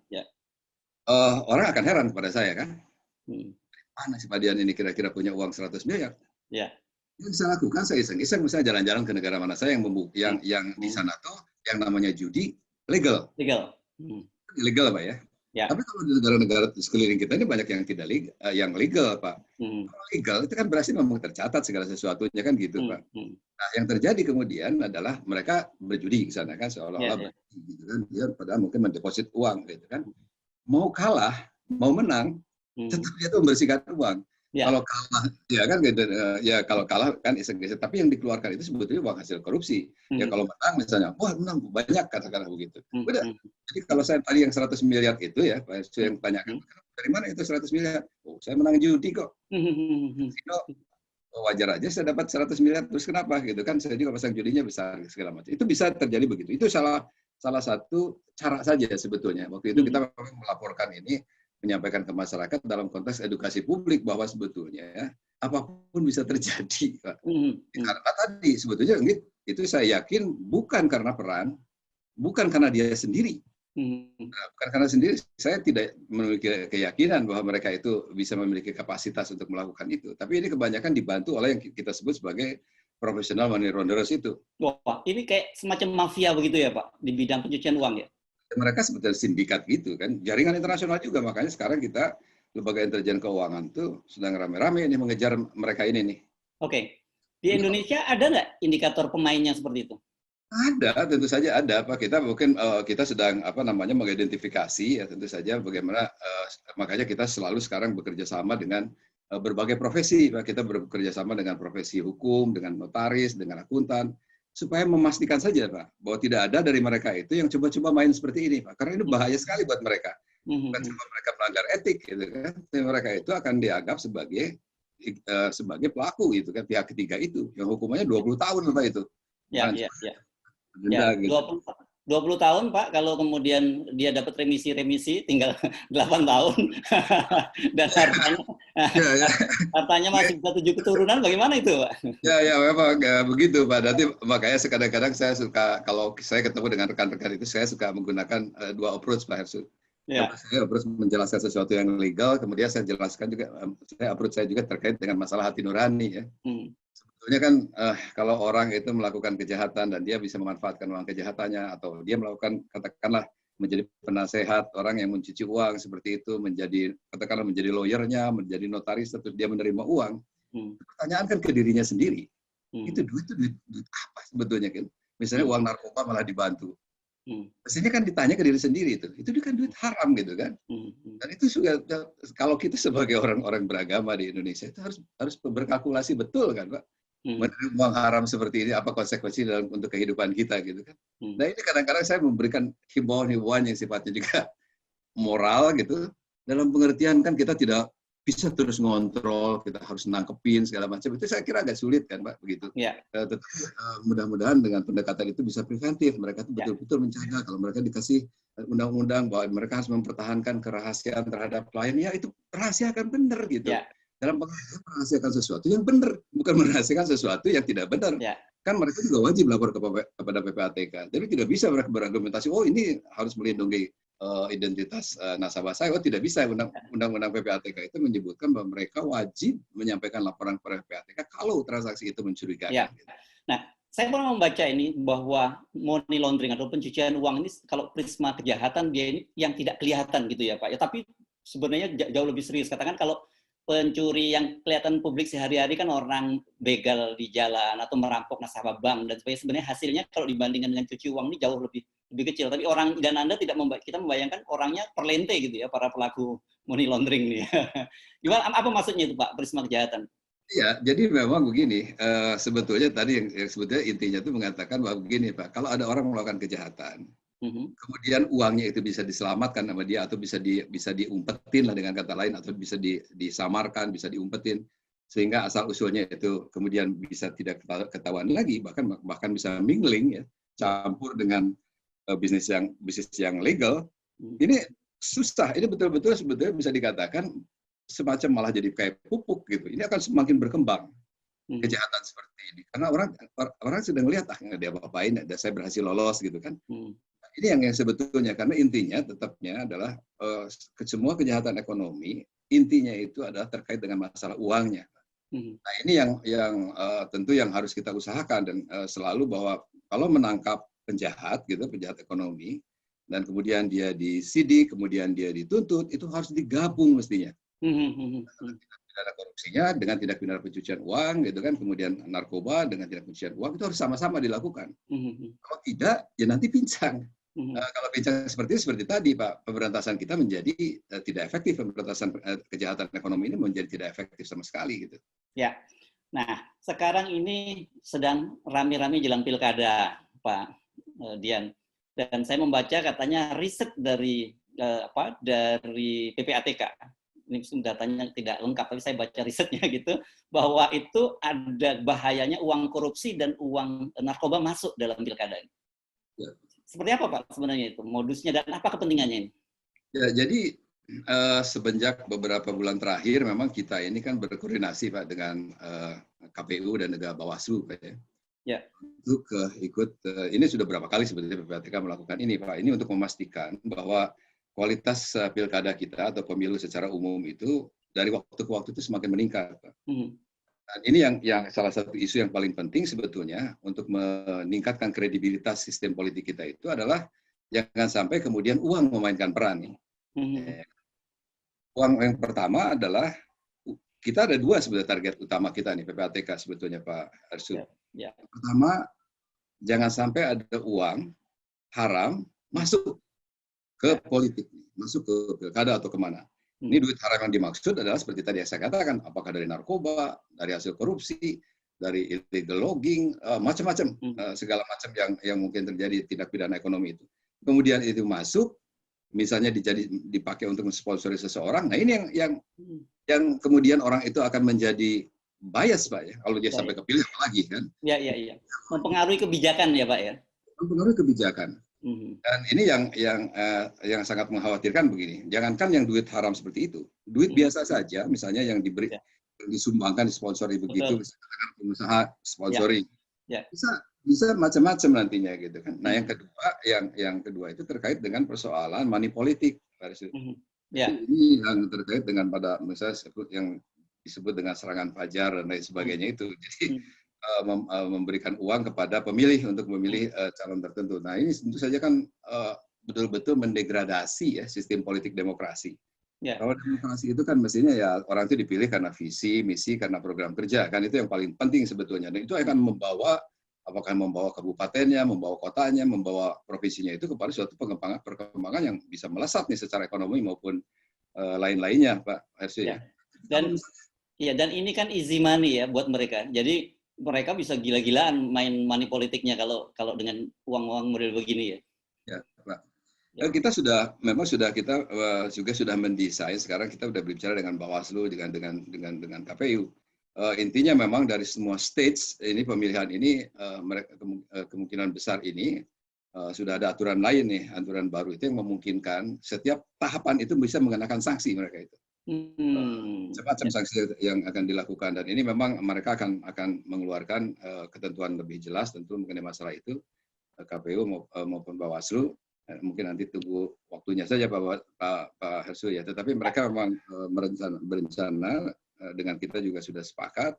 Orang akan heran kepada saya kan. Mana si Pak Dian ini kira-kira punya uang 100 miliar? Yang saya lakukan, saya iseng-iseng misalnya jalan-jalan ke negara mana saya yang di sana tuh yang namanya judi legal. Legal Pak ya. Tapi kalau di negara-negara sekeliling kita ini banyak yang tidak legal, yang legal Pak. Kalau legal itu kan berarti memang tercatat segala sesuatunya kan gitu Pak. Nah yang terjadi kemudian adalah mereka berjudi di sana kan seolah-olah berjudi gitu kan. Dia padahal mungkin mendeposit uang gitu kan. Mau kalah, mau menang, tetap dia tuh membersihkan uang. Kalau kalah, ya kan gitu, ya kalau kalah kan iseng-iseng. Tapi yang dikeluarkan itu sebetulnya uang hasil korupsi. Ya kalau menang misalnya, wah menang banyak katakanlah begitu. Udah. Jadi kalau saya tadi yang 100 miliar itu ya, Pak Su yang tanyakan, dari mana itu 100 miliar? Oh, saya menang judi kok. Wajar aja saya dapat 100 miliar, terus kenapa gitu kan? Saya juga pasang judinya besar segala macam. Itu bisa terjadi begitu. Itu salah satu cara saja sebetulnya. Waktu itu kita melaporkan ini, menyampaikan ke masyarakat dalam konteks edukasi publik bahwa sebetulnya apapun bisa terjadi. Karena tadi sebetulnya itu saya yakin bukan karena peran, bukan karena dia sendiri. Bukan karena sendiri, saya tidak memiliki keyakinan bahwa mereka itu bisa memiliki kapasitas untuk melakukan itu. Tapi ini kebanyakan dibantu oleh yang kita sebut sebagai profesional money launderers itu. Wah, ini kayak semacam mafia begitu ya Pak, di bidang pencucian uang ya? Mereka sebetulnya sindikat gitu kan, jaringan internasional juga, makanya sekarang kita lembaga intelijen keuangan tuh sedang rame-rame ini mengejar mereka ini nih. Oke, di Indonesia ada nggak indikator pemainnya seperti itu? Ada, tentu saja ada Pak. Kita sedang mengidentifikasi ya tentu saja bagaimana makanya kita selalu sekarang bekerja sama dengan berbagai profesi Pak. Kita bekerja sama dengan profesi hukum, dengan notaris, dengan akuntan, supaya memastikan saja Pak, bahwa tidak ada dari mereka itu yang coba-coba main seperti ini Pak, karena ini bahaya sekali buat mereka. Bukan cuma mereka melanggar etik, gitu kan? Tapi mereka itu akan dianggap sebagai pelaku gitu kan, pihak ketiga itu, yang hukumannya 20 tahun Pak itu. Iya. Ya, gitu. 20 tahun Pak, kalau kemudian dia dapat remisi tinggal 8 tahun dan hartanya masih bisa 7 keturunan, bagaimana itu Pak? Ya memang begitu Pak. Nanti makanya kadang-kadang saya suka, kalau saya ketemu dengan rekan-rekan itu, saya suka menggunakan dua approach Pak Hersu. Saya approach menjelaskan sesuatu yang legal, kemudian saya jelaskan juga, approach saya juga terkait dengan masalah hati nurani ya. Sebetulnya kan kalau orang itu melakukan kejahatan dan dia bisa memanfaatkan uang kejahatannya, atau dia melakukan katakanlah menjadi penasehat orang yang mencuci uang seperti itu, katakanlah menjadi lawyernya, menjadi notaris, terus dia menerima uang. Pertanyaan kan ke dirinya sendiri. Itu duit apa sebetulnya kan? Misalnya uang narkoba malah dibantu. Pastinya kan ditanya ke diri sendiri itu kan duit haram gitu kan. Dan itu juga kalau kita sebagai orang-orang beragama di Indonesia itu harus berkalkulasi betul kan Pak. Menerima uang haram seperti ini apa konsekuensi untuk kehidupan kita gitu kan. Nah ini kadang-kadang saya memberikan himbauan-himbauan yang sifatnya juga moral gitu, dalam pengertian kan kita tidak bisa terus ngontrol, kita harus nangkepin segala macam, itu saya kira agak sulit kan Pak begitu. Tetapi mudah-mudahan dengan pendekatan itu bisa preventif, mereka itu betul-betul menjaga kalau mereka dikasih undang-undang bahwa mereka harus mempertahankan kerahasiaan terhadap klien, ya itu rahasiakan benar gitu. Dalam pengertian merahasiakan sesuatu yang benar, bukan merahasiakan sesuatu yang tidak benar. kan mereka juga wajib lapor kepada PPATK. Jadi tidak bisa mereka berargumentasi, oh ini harus melindungi identitas nasabah saya. Oh tidak bisa, Undang-Undang PPATK itu menyebutkan bahwa mereka wajib menyampaikan laporan kepada PPATK kalau transaksi itu mencurigakan. Ya. Nah, saya pernah membaca ini bahwa money laundering atau pencucian uang ini kalau prisma kejahatan dia ini yang tidak kelihatan gitu ya Pak. Ya, tapi sebenarnya jauh lebih serius. Katakan kalau pencuri yang kelihatan publik sehari-hari kan orang begal di jalan atau merampok nasabah bank dan sebagainya. Sebenarnya hasilnya kalau dibandingkan dengan cuci uang ini jauh lebih kecil. Tapi orang dan Anda tidak kita membayangkan orangnya perlente gitu ya para pelaku money laundering nih. Gimana apa maksudnya itu Pak prisma kejahatan? Iya, jadi memang begini. Sebetulnya tadi yang sebetulnya intinya itu mengatakan bahwa begini Pak, kalau ada orang melakukan kejahatan, kemudian uangnya itu bisa diselamatkan sama dia atau bisa diumpetin lah dengan kata lain atau bisa disamarkan, bisa diumpetin sehingga asal usulnya itu kemudian bisa tidak ketahuan lagi, bahkan bisa mingling ya, campur dengan bisnis yang legal. Ini susah, ini betul-betul sebetulnya bisa dikatakan semacam malah jadi kayak pupuk gitu. Ini akan semakin berkembang kejahatan seperti ini karena orang sudah melihat dia apa-apain, saya berhasil lolos gitu kan. Ini yang sebetulnya, karena intinya tetapnya adalah semua kejahatan ekonomi intinya itu adalah terkait dengan masalah uangnya. Nah ini yang tentu yang harus kita usahakan dan selalu bahwa kalau menangkap penjahat gitu, penjahat ekonomi dan kemudian dia disidik, kemudian dia dituntut, itu harus digabung mestinya. Tindak pidana korupsinya dengan tindak pidana pencucian uang gitu kan, kemudian narkoba dengan tindak pencucian uang itu harus sama-sama dilakukan. Kalau tidak ya nanti pincang. Kalau pincang seperti tadi Pak, pemberantasan kita menjadi tidak efektif, pemberantasan kejahatan ekonomi ini menjadi tidak efektif sama sekali gitu. Ya. Nah, sekarang ini sedang rame-rame jelang pilkada, Pak Dian. Dan saya membaca katanya riset dari dari PPATK. Ini datanya tidak lengkap, tapi saya baca risetnya gitu, bahwa itu ada bahayanya uang korupsi dan uang narkoba masuk dalam pilkada ini. Ya. Seperti apa Pak sebenarnya itu modusnya dan apa kepentingannya ini? Ya, jadi semenjak beberapa bulan terakhir memang kita ini kan berkoordinasi Pak dengan KPU dan juga Bawaslu Pak ya. Ya. Untuk ikut ini sudah berapa kali sebetulnya PPATK melakukan ini Pak. Ini untuk memastikan bahwa kualitas pilkada kita atau pemilu secara umum itu dari waktu ke waktu itu semakin meningkat. Dan ini yang salah satu isu yang paling penting sebetulnya untuk meningkatkan kredibilitas sistem politik kita itu adalah jangan sampai kemudian uang memainkan peran. Uang yang pertama adalah kita ada dua sebetulnya target utama kita nih PPATK sebetulnya Pak Arsul. Pertama, jangan sampai ada uang haram masuk ke politik, masuk ke pilkada atau kemana. Ini duit haram yang dimaksud adalah seperti tadi yang saya katakan, apakah dari narkoba, dari hasil korupsi, dari illegal logging, macam-macam, segala macam yang mungkin terjadi tindak pidana ekonomi itu. Kemudian itu masuk, misalnya dipakai untuk mensponsori seseorang. Nah ini yang kemudian orang itu akan menjadi bias Pak ya, kalau dia sampai kepilih lagi kan. Iya. Mempengaruhi kebijakan ya Pak ya. Mempengaruhi kebijakan. Dan ini yang sangat mengkhawatirkan begini. Jangankan yang duit haram seperti itu, duit biasa saja, misalnya yang disumbangkan, disponsori begitu, misalkan pengusaha sponsori, bisa macam-macam nantinya gitu kan. Nah yang kedua itu terkait dengan persoalan money politik. Ini yang terkait dengan pada misalnya yang disebut dengan serangan fajar dan lain sebagainya itu. Jadi memberikan uang kepada pemilih untuk memilih calon tertentu. Nah ini tentu saja kan betul-betul mendegradasi ya sistem politik demokrasi. Kalau demokrasi itu kan mestinya ya orang itu dipilih karena visi, misi, karena program kerja. Kan itu yang paling penting sebetulnya. Dan itu akan apakah membawa kabupatennya, membawa kotanya, membawa provinsinya itu kepada suatu perkembangan yang bisa melesat nih secara ekonomi maupun lain-lainnya Pak Hersi. Dan ini kan easy money ya buat mereka. Jadi mereka bisa gila-gilaan main money politiknya kalau dengan uang-uang model begini ya. Ya, Pak. Kita kita juga sudah mendesain. Sekarang kita sudah berbicara dengan Bawaslu dengan KPU. Intinya memang dari semua states ini pemilihan ini mereka kemungkinan besar ini sudah ada aturan lain nih, aturan baru itu yang memungkinkan setiap tahapan itu bisa mengenakan sanksi mereka itu. Macam sanksi yang akan dilakukan, dan ini memang mereka akan mengeluarkan ketentuan lebih jelas tentu mengenai masalah itu, KPU maupun Bawaslu. Mungkin nanti tunggu waktunya saja Pak Hersu ya. Tetapi mereka memang berencana dengan kita juga sudah sepakat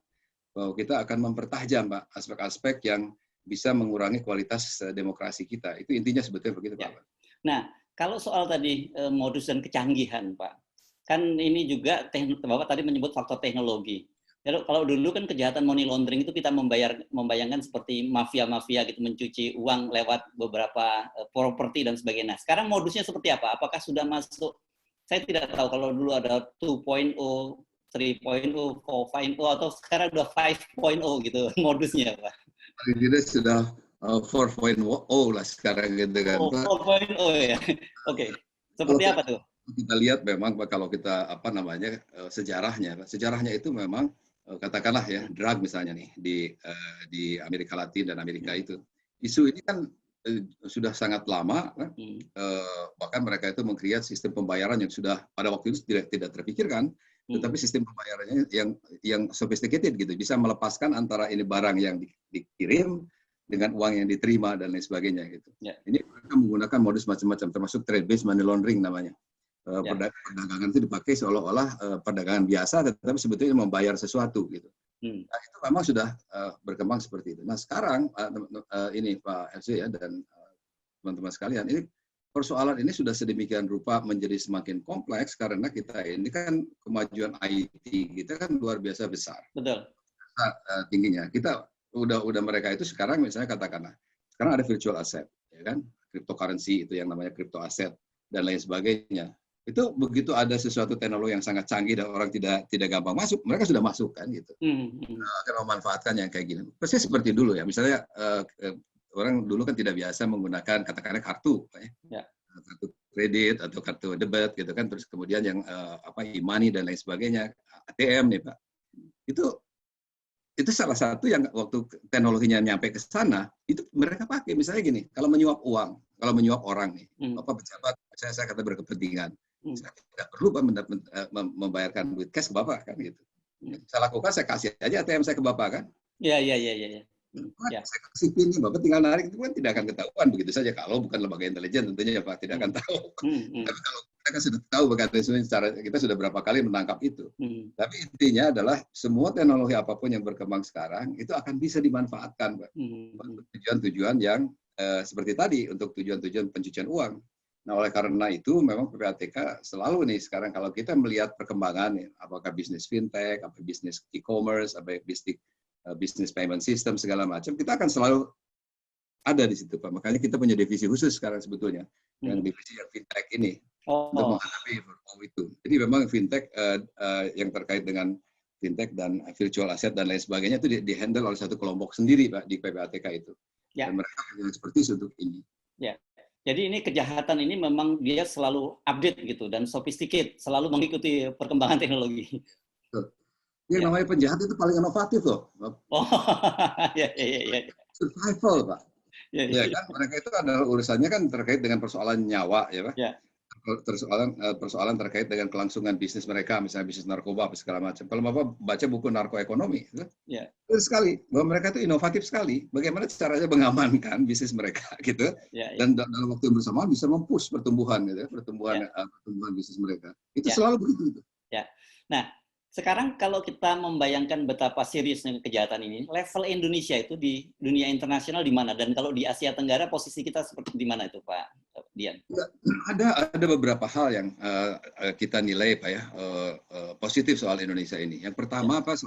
bahwa kita akan mempertajam Pak aspek-aspek yang bisa mengurangi kualitas demokrasi kita. Itu intinya sebetulnya begitu Pak. Nah, kalau soal tadi modus dan kecanggihan Pak, kan ini juga Bapak tadi menyebut faktor teknologi. Kalau dulu kan kejahatan money laundering itu kita membayangkan seperti mafia-mafia gitu, mencuci uang lewat beberapa properti dan sebagainya. Sekarang modusnya seperti apa? Apakah sudah masuk? Saya tidak tahu kalau dulu ada 2.0, 3.0, 4.0 atau sekarang udah 5.0 gitu modusnya Pak. Jadi sudah 4.0 lah sekarang gitu kan. 4.0 ya. Oke. Seperti apa tuh? Kita lihat memang kalau kita sejarahnya itu memang katakanlah ya drug misalnya nih di Amerika Latin dan Amerika itu, isu ini kan sudah sangat lama kan? Bahkan mereka itu mengkreat sistem pembayaran yang sudah pada waktu itu tidak terpikirkan, tetapi sistem pembayarannya yang sophisticated gitu, bisa melepaskan antara ini barang yang dikirim dengan uang yang diterima dan lain sebagainya gitu. Ini mereka menggunakan modus macam-macam, termasuk trade based money laundering namanya. Perdagangan itu dipakai seolah-olah perdagangan biasa, tetapi sebetulnya membayar sesuatu gitu. Nah, itu memang sudah berkembang seperti itu. Nah sekarang ini Pak FC ya dan teman-teman sekalian, ini persoalan ini sudah sedemikian rupa menjadi semakin kompleks karena kita ini kan kemajuan IT kita kan luar biasa besar. Betul. Tingginya. Kita udah mereka itu sekarang misalnya katakanlah sekarang ada virtual asset, ya kan, cryptocurrency itu yang namanya crypto asset dan lain sebagainya. Itu begitu ada sesuatu teknologi yang sangat canggih dan orang tidak gampang masuk, mereka sudah masuk kan gitu. Akan memanfaatkan yang kayak gini. Persis seperti dulu ya, misalnya orang dulu kan tidak biasa menggunakan katakanlah kartu, kartu kredit atau kartu debit gitu kan, terus kemudian yang e-money dan lain sebagainya, ATM nih Pak. Itu salah satu yang waktu teknologinya nyampe ke sana, itu mereka pakai misalnya gini, kalau menyuap orang nih, Bapak pejabat, saya kata berkepentingan. Saya tidak perlu membayarkan duit cash ke Bapak kan gitu. Saya lakukan, saya kasih aja ATM saya ke Bapak kan. Iya. Saya kasih PIN, Bapak tinggal narik, itu kan tidak akan ketahuan begitu saja kalau bukan lembaga intelijen tentunya ya Pak, tidak akan tahu. Tapi kalau kita kan sudah tahu mekanisme secara kita sudah berapa kali menangkap itu. Tapi intinya adalah semua teknologi apapun yang berkembang sekarang itu akan bisa dimanfaatkan Pak. Untuk tujuan-tujuan yang seperti tadi, untuk tujuan-tujuan pencucian uang. Nah, oleh karena itu memang PPATK selalu nih sekarang kalau kita melihat perkembangan, apakah bisnis fintech, apa bisnis e-commerce, apa bisnis payment system segala macam, kita akan selalu ada di situ Pak. Makanya kita punya divisi khusus sekarang sebetulnya, yang divisi yang fintech ini untuk menghadapi itu. Jadi memang fintech yang terkait dengan fintech dan virtual asset dan lain sebagainya itu di-handle oleh satu kelompok sendiri Pak di PPATK itu. Dan mereka punya expertise untuk ini. Ya. Jadi ini kejahatan ini memang dia selalu update gitu dan sophisticated, selalu mengikuti perkembangan teknologi. Yang namanya penjahat itu paling inovatif loh. Ya. Survival Pak. Ya kan, mereka itu adalah urusannya kan terkait dengan persoalan nyawa ya Pak. Persoalan terkait dengan kelangsungan bisnis mereka, misalnya bisnis narkoba apa segala macam. Kalau Bapak baca buku narkoekonomi, betul sekali bahwa mereka itu inovatif sekali. Bagaimana caranya mengamankan bisnis mereka, gitu. Dan dalam waktu yang bersamaan bisa mempush pertumbuhan, gitu, pertumbuhan bisnis mereka. Itu selalu begitu. Ya. Nah, sekarang kalau kita membayangkan betapa seriusnya kejahatan ini, level Indonesia itu di dunia internasional di mana? Dan kalau di Asia Tenggara posisi kita seperti di mana itu Pak Dian? Ada beberapa hal yang kita nilai Pak ya positif soal Indonesia ini. Yang pertama Pak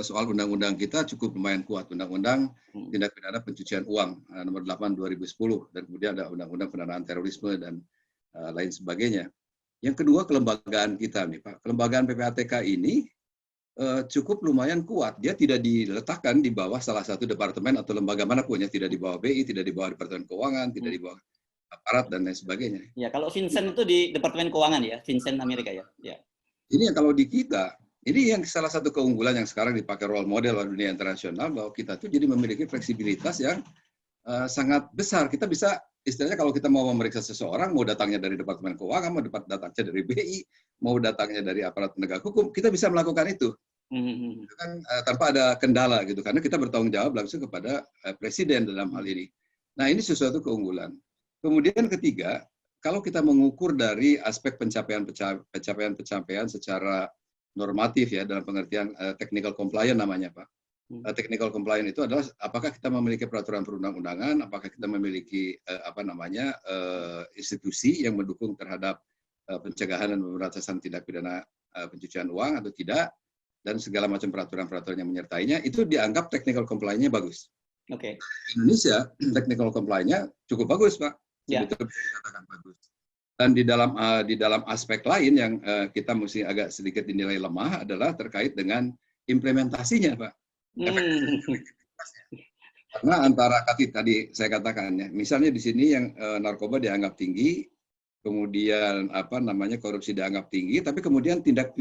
soal undang-undang kita cukup lumayan kuat, undang-undang tindak pidana pencucian uang nomor 8 2010 dan kemudian ada undang-undang pendanaan terorisme dan lain sebagainya. Yang kedua kelembagaan kita nih Pak. Kelembagaan PPATK ini cukup lumayan kuat. Dia tidak diletakkan di bawah salah satu departemen atau lembaga manapun ya, tidak di bawah BI, tidak di bawah Departemen Keuangan, tidak di bawah aparat dan lain sebagainya. Ya, kalau Vincent itu di Departemen Keuangan ya, Vincent Amerika ya. Ini yang kalau di kita, ini yang salah satu keunggulan yang sekarang dipakai role model oleh dunia internasional bahwa kita tuh jadi memiliki fleksibilitas yang sangat besar. Kita bisa istilahnya kalau kita mau memeriksa seseorang, mau datangnya dari Departemen Keuangan, mau datangnya dari BI, mau datangnya dari aparat penegak hukum, kita bisa melakukan itu. Itu kan tanpa ada kendala gitu, karena kita bertanggung jawab langsung kepada Presiden dalam hal ini. Nah, ini sesuatu keunggulan. Kemudian ketiga, kalau kita mengukur dari aspek pencapaian secara normatif ya, dalam pengertian technical compliance namanya, Pak. Technical compliance itu adalah apakah kita memiliki peraturan perundang-undangan, apakah kita memiliki institusi yang mendukung terhadap pencegahan dan pemberantasan tindak pidana pencucian uang atau tidak, dan segala macam peraturan-peraturan yang menyertainya, itu dianggap technical compliance-nya bagus. Oke. Indonesia technical compliance-nya cukup bagus, Pak. Sebetulnya bisa dikatakan bagus. Dan di dalam aspek lain yang kita mesti agak sedikit dinilai lemah adalah terkait dengan implementasinya, Pak. Karena antara tadi saya katakan ya, misalnya di sini yang narkoba dianggap tinggi, kemudian korupsi dianggap tinggi, tapi kemudian tindak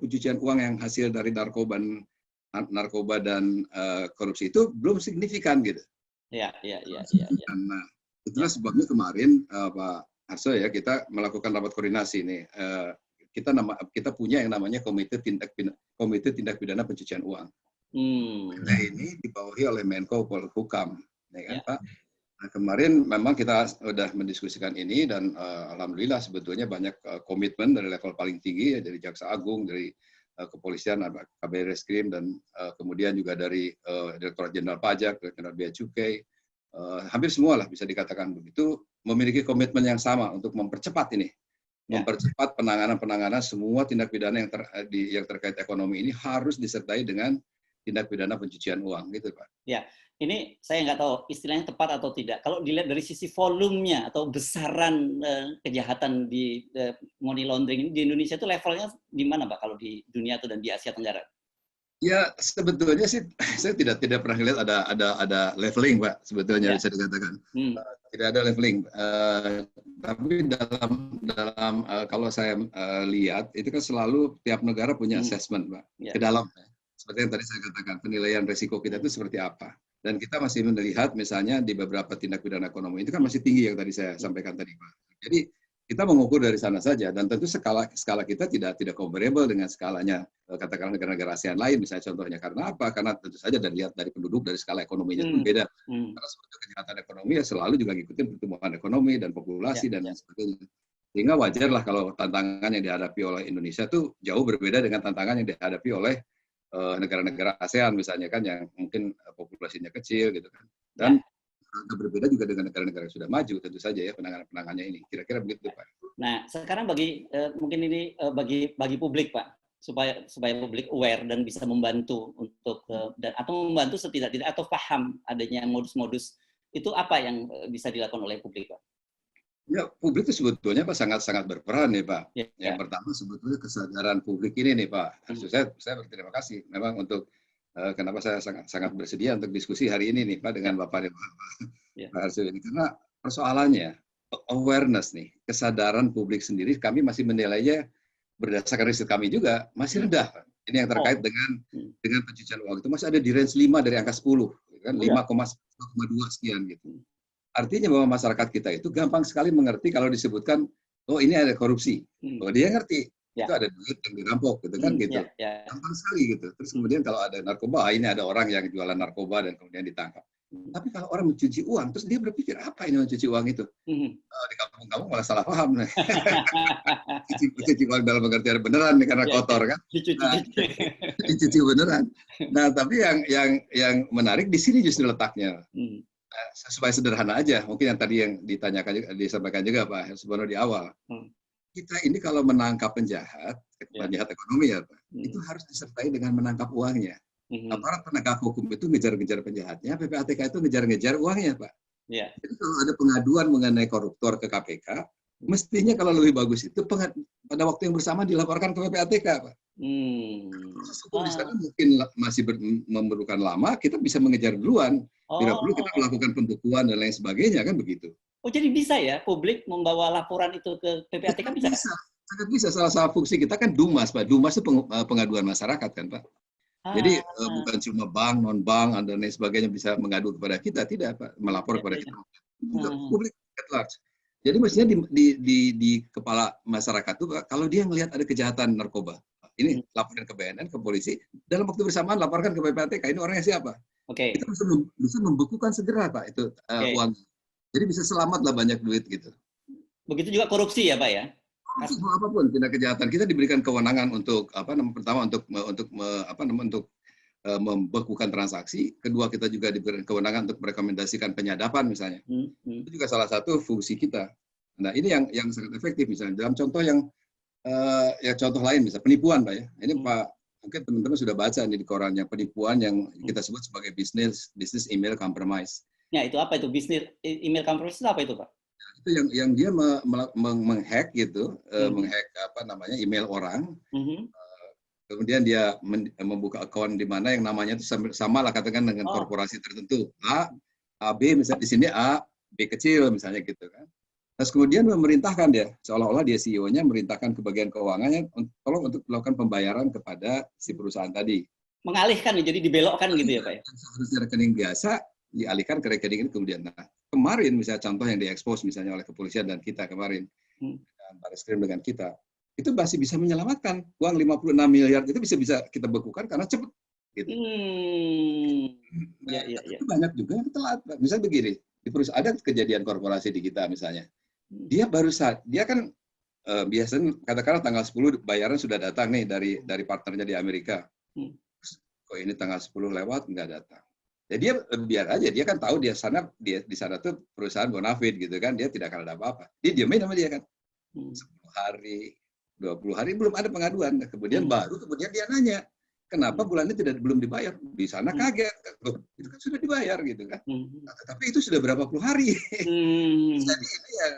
pencucian uang yang hasil dari narkoba dan korupsi itu belum signifikan gitu. Iya. Nah, itulah sebabnya kemarin Pak Arso ya, kita melakukan rapat koordinasi nih. Kita punya yang namanya Komite Tindak Pidana Pencucian Uang. Nah, ini dibawahi oleh Menko Polhukam, ya kan, Pak? Nah, kemarin memang kita sudah mendiskusikan ini dan alhamdulillah sebetulnya banyak komitmen dari level paling tinggi ya, dari Jaksa Agung, dari Kepolisian, Kabar Reskrim, dan kemudian juga dari Direktorat Jenderal Pajak, Direktorat Bea Cukai, hampir semua lah bisa dikatakan begitu, memiliki komitmen yang sama untuk mempercepat ini. Mempercepat penanganan semua tindak pidana yang terkait ekonomi ini harus disertai dengan tindak pidana pencucian uang, gitu, Pak. Ya, ini saya nggak tahu istilahnya tepat atau tidak. Kalau dilihat dari sisi volumenya atau besaran kejahatan di money laundering ini di Indonesia itu levelnya di mana, Pak? Kalau di dunia atau dan di Asia Tenggara? Ya, sebetulnya sih saya tidak pernah lihat ada leveling, Pak. Sebetulnya bisa dikatakan tidak ada leveling. Tapi dalam kalau saya lihat itu kan selalu tiap negara punya assessment, Pak, ke dalam. Seperti yang tadi saya katakan, penilaian risiko kita itu seperti apa. Dan kita masih melihat misalnya di beberapa tindak pidana ekonomi itu kan masih tinggi yang tadi saya sampaikan tadi, Pak. Jadi kita mengukur dari sana saja, dan tentu skala kita tidak comparable dengan skalanya katakanlah negara-negara ASEAN lain misalnya, contohnya. Karena apa? Karena tentu saja dilihat dari penduduk, dari skala ekonominya itu beda. Karena sebetulnya kejahatan ekonomi ya selalu juga ngikutin pertumbuhan ekonomi dan populasi dan sebagainya. Sehingga wajar lah kalau tantangan yang dihadapi oleh Indonesia itu jauh berbeda dengan tantangan yang dihadapi oleh negara-negara ASEAN misalnya kan, yang mungkin populasinya kecil gitu kan. Dan berbeda juga dengan negara-negara yang sudah maju tentu saja ya penanganannya ini. Kira-kira begitu, Pak. Nah, sekarang mungkin ini bagi publik, Pak, supaya publik aware dan bisa membantu untuk atau membantu setidak-tidak atau paham adanya modus-modus itu, apa yang bisa dilakukan oleh publik, Pak? Ya, publik itu sebetulnya Pak sangat berperan nih, Pak. Yang pertama sebetulnya kesadaran publik ini nih, Pak. Saya berterima kasih memang untuk kenapa saya sangat bersedia untuk diskusi hari ini nih, Pak, dengan Bapak Arso ini, karena persoalannya awareness nih, kesadaran publik sendiri kami masih menilainya berdasarkan riset kami juga masih rendah, Pak. Ini yang terkait dengan pencucian uang itu masih ada di range 5 dari angka 10, kan 5,2 sekian gitu. Artinya bahwa masyarakat kita itu gampang sekali mengerti kalau disebutkan, oh ini ada korupsi. Oh dia ngerti, itu ada duit yang dirampok, gitu kan gitu. Gampang sekali gitu. Terus kemudian kalau ada narkoba, ini ada orang yang jualan narkoba dan kemudian ditangkap. Tapi kalau orang mencuci uang, terus dia berpikir apa ini mencuci uang itu? Di kampung-kampung malah salah paham. Mencuci uang dalam pengertian beneran nih, karena kotor kan. Dicuci beneran. Nah tapi yang menarik di sini justru letaknya. Supaya sederhana aja, mungkin yang tadi yang disampaikan juga Pak Subono di awal. Kita ini kalau menangkap penjahat ekonomi ya Pak, itu harus disertai dengan menangkap uangnya. Aparat penegak hukum itu ngejar-ngejar penjahatnya, PPATK itu ngejar-ngejar uangnya, Pak. Jadi kalau ada pengaduan mengenai koruptor ke KPK, mestinya kalau lebih bagus itu pada waktu yang bersama dilaporkan ke PPATK, Pak. Proses hukum di sana mungkin masih memerlukan lama, kita bisa mengejar duluan. Tidak perlu kita melakukan pembukuan dan lain sebagainya, kan begitu. Oh, jadi bisa ya publik membawa laporan itu ke PPATK? Bisa? Sangat bisa. Salah satu fungsi kita kan Dumas, Pak. Dumas itu pengaduan masyarakat kan, Pak. Jadi bukan cuma bank, non-bank, dan lain sebagainya bisa mengadu kepada kita, tidak, Pak. Melapor kepada kita. Juga publik at large. Jadi mestinya di kepala masyarakat tuh kalau dia ngelihat ada kejahatan narkoba, ini laporan ke BNN, ke polisi, dalam waktu bersamaan laporkan ke PPATK, ini orangnya siapa? Oke. Itu bisa membekukan segera Pak itu uang. Jadi bisa selamat lah banyak duit gitu. Begitu juga korupsi ya Pak ya? Apapun tindak kejahatan kita diberikan kewenangan untuk pertama untuk membekukan transaksi, kedua kita juga diberikan kewenangan untuk merekomendasikan penyadapan misalnya. Itu juga salah satu fungsi kita. Nah ini yang sangat efektif misalnya dalam contoh yang contoh lain misalnya penipuan Pak ya. Ini Pak mungkin teman-teman sudah baca nih di korannya penipuan yang kita sebut sebagai business email compromise. Ya itu apa itu bisnis email compromise itu apa itu Pak? Itu yang dia menghack gitu, menghack email orang. Kemudian dia membuka akun di mana yang namanya itu sama lah katakan dengan korporasi tertentu. A, B misalnya di sini A, B kecil misalnya gitu kan. Terus kemudian memerintahkan dia, seolah-olah dia CEO-nya merintahkan ke bagian keuangannya tolong untuk melakukan pembayaran kepada si perusahaan tadi. Mengalihkan jadi dibelokkan gitu ya Pak ya? Seharusnya rekening biasa dialihkan ke rekening ini kemudian. Nah, kemarin misalnya contoh yang diekspos misalnya oleh kepolisian dan kita kemarin, Barreskrim dengan kita, itu masih bisa menyelamatkan uang 56 miliar itu bisa kita bekukan karena cepat gitu. Itu banyak juga yang telat. Misalnya begini, di perusahaan ada kejadian korporasi di kita misalnya. Dia kan biasanya katakanlah tanggal 10 bayaran sudah datang nih dari partnernya di Amerika. Kok ini tanggal 10 lewat nggak datang. Ya dia biar aja, dia kan tahu di sana tuh perusahaan bonafide gitu kan, dia tidak akan ada apa-apa. Dia diamin sama dia kan. 10 hari, 20 hari belum ada pengaduan. Kemudian kemudian dia nanya, kenapa bulan ini belum dibayar? Di sana kaget. Loh, itu kan sudah dibayar gitu kan. Tapi itu sudah berapa puluh hari. Jadi ini yang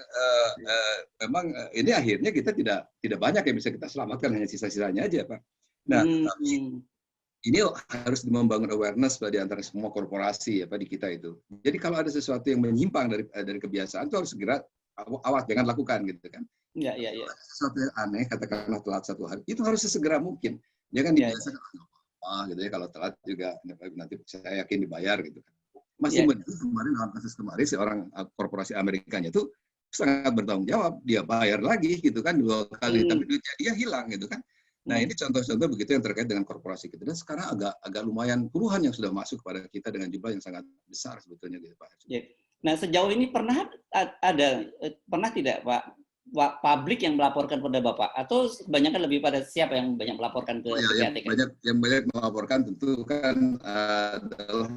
memang ini akhirnya kita tidak banyak yang bisa kita selamatkan, hanya sisa-sisanya aja Pak. Nah, tapi ini harus membangun awareness di antara semua korporasi di kita itu. Jadi kalau ada sesuatu yang menyimpang dari kebiasaan itu harus segera awas, jangan lakukan gitu kan. Iya. Sesuatu yang aneh, katakanlah telat 1 hari, itu harus sesegera mungkin. Jangan dibiasakan gitu ya, kalau telat juga nanti saya yakin dibayar gitu kan. Masih kemarin dalam kasus kemarin seorang korporasi Amerikanya itu sangat bertanggung jawab, dia bayar lagi gitu kan 2 kali, tapi duitnya dia hilang gitu kan. Nah ini contoh-contoh begitu yang terkait dengan korporasi kita. Dan sekarang agak lumayan puluhan yang sudah masuk kepada kita dengan jumlah yang sangat besar sebetulnya gitu Pak. Nah sejauh ini pernah tidak Pak publik yang melaporkan pada Bapak atau kebanyakan lebih pada siapa yang banyak melaporkan ke PPATK? Yang banyak melaporkan tentu kan adalah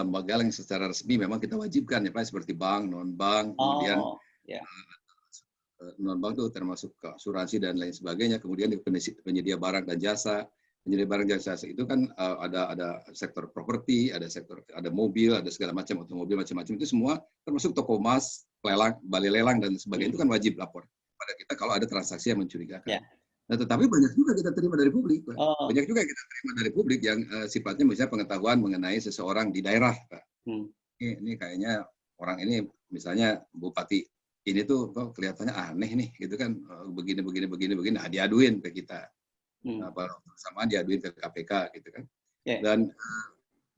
lembaga yang secara resmi memang kita wajibkan ya Pak, seperti bank, non-bank, kemudian non-bank itu termasuk asuransi dan lain sebagainya, kemudian penyedia barang dan jasa. Penyedia barang dan jasa itu kan ada sektor properti, ada mobil, ada segala macam otomobil macam-macam, itu semua termasuk toko emas, balai lelang dan sebagainya, itu kan wajib lapor pada kita kalau ada transaksi yang mencurigakan. Nah, tetapi banyak juga kita terima dari publik, Pak. Banyak juga kita terima dari publik yang sifatnya misalnya pengetahuan mengenai seseorang di daerah, Pak. Ini kayaknya orang ini misalnya bupati ini tuh kok kelihatannya aneh nih gitu kan, begini, nah diaduin ke kita. Bersamaan diaduin ke KPK gitu kan. Dan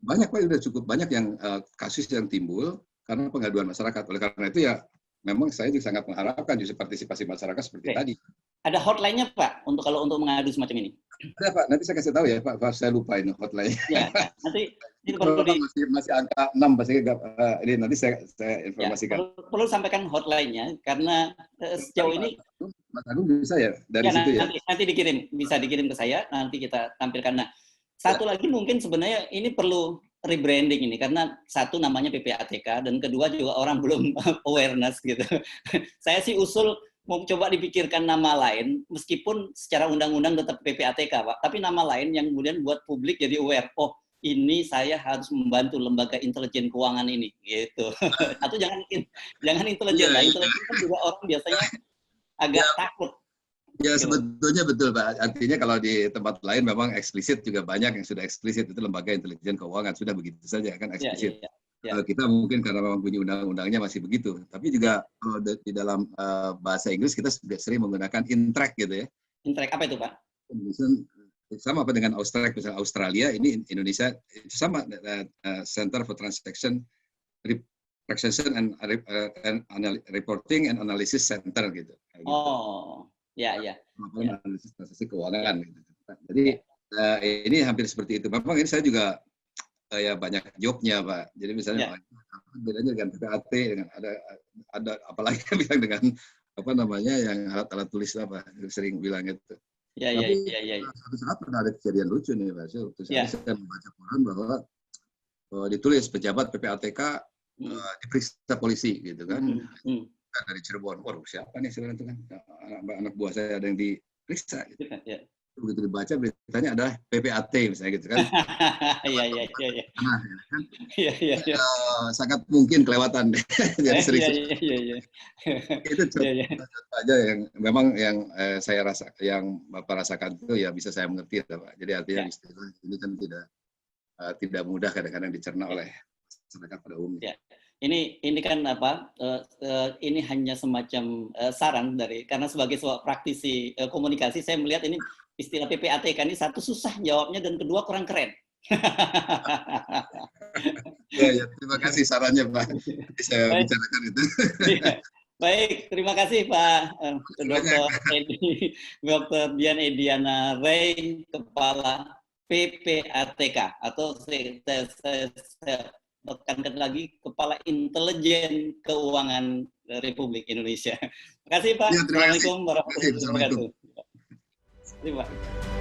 banyak Pak, sudah cukup banyak yang kasus yang timbul karena pengaduan masyarakat. Oleh karena itu ya memang saya juga sangat mengharapkan justru partisipasi masyarakat seperti tadi. Ada hotline-nya Pak untuk mengadu semacam ini? Ada Pak, nanti saya kasih tahu ya Pak, saya lupa ini hotline. Ya, nanti masih angka 6 pasti ini nanti saya informasikan. Ya, perlu sampaikan hotline-nya karena sejauh ini Mas Agung bisa ya dari situ ya. Nanti bisa dikirim ke saya, nanti kita tampilkan. Nah, satu lagi mungkin sebenarnya ini perlu rebranding ini karena satu namanya PPATK dan kedua juga orang belum awareness gitu. Saya sih usul mau coba dipikirkan nama lain meskipun secara undang-undang tetap PPATK Pak, tapi nama lain yang kemudian buat publik jadi aware. Oh, ini saya harus membantu lembaga intelijen keuangan ini gitu. Atau jangan intelijen lah, intelijen kan juga orang biasanya agak takut. Ya sebetulnya betul Pak. Artinya kalau di tempat lain memang eksplisit juga banyak yang sudah eksplisit, itu lembaga intelijen keuangan sudah begitu saja kan eksplisit. Kita mungkin karena memang bunyi undang-undangnya masih begitu. Tapi juga di dalam bahasa Inggris kita sudah sering menggunakan intrack gitu ya. Intrack apa itu Pak? Sama apa dengan Australia, misalnya Australia, ini Indonesia sama Center for Transaction Taxation and Reporting and Analysis Center gitu. Oh, ya. Analisis transaksi keuangan. Gitu. Jadi ini hampir seperti itu. Memang ini saya juga ya banyak jobnya Pak. Jadi misalnya apa bedanya dengan PPAT, dengan ada apalagi bilang dengan apa namanya yang alat-alat tulis apa sering bilang itu. Tapi suatu saat pernah ada kejadian lucu nih Pak. Waktu saya membaca koran bahwa ditulis pejabat PPATK diperiksa polisi gitu kan. Dari Cirebon. Waduh, siapa nih sebenarnya itu kan? Anak buah saya ada yang diperiksa gitu. Begitu dibaca beritanya adalah PPAT misalnya gitu kan. Iya. Sangat mungkin kelewatan deh. Jadi sering. Itu contoh aja yang memang yang saya rasa, yang Bapak rasakan itu ya bisa saya mengerti Pak. Jadi artinya istilah ini kan tidak mudah kadang-kadang dicerna oleh masyarakat pada umumnya. Ini kan apa? Ini hanya semacam saran karena sebagai sebuah praktisi komunikasi saya melihat ini istilah PPATK ini satu susah jawabnya dan kedua kurang keren. Ya, terima kasih sarannya Pak. Saya bicarakan itu. Baik, terima kasih Pak Dr. Dian Ediana Ray, Kepala PPATK atau saya tekankan lagi Kepala Intelijen Keuangan Republik Indonesia. Terima kasih Pak. Ya, terima kasih. Assalamualaikum warahmatullahi wabarakatuh. Terima kasih Pak.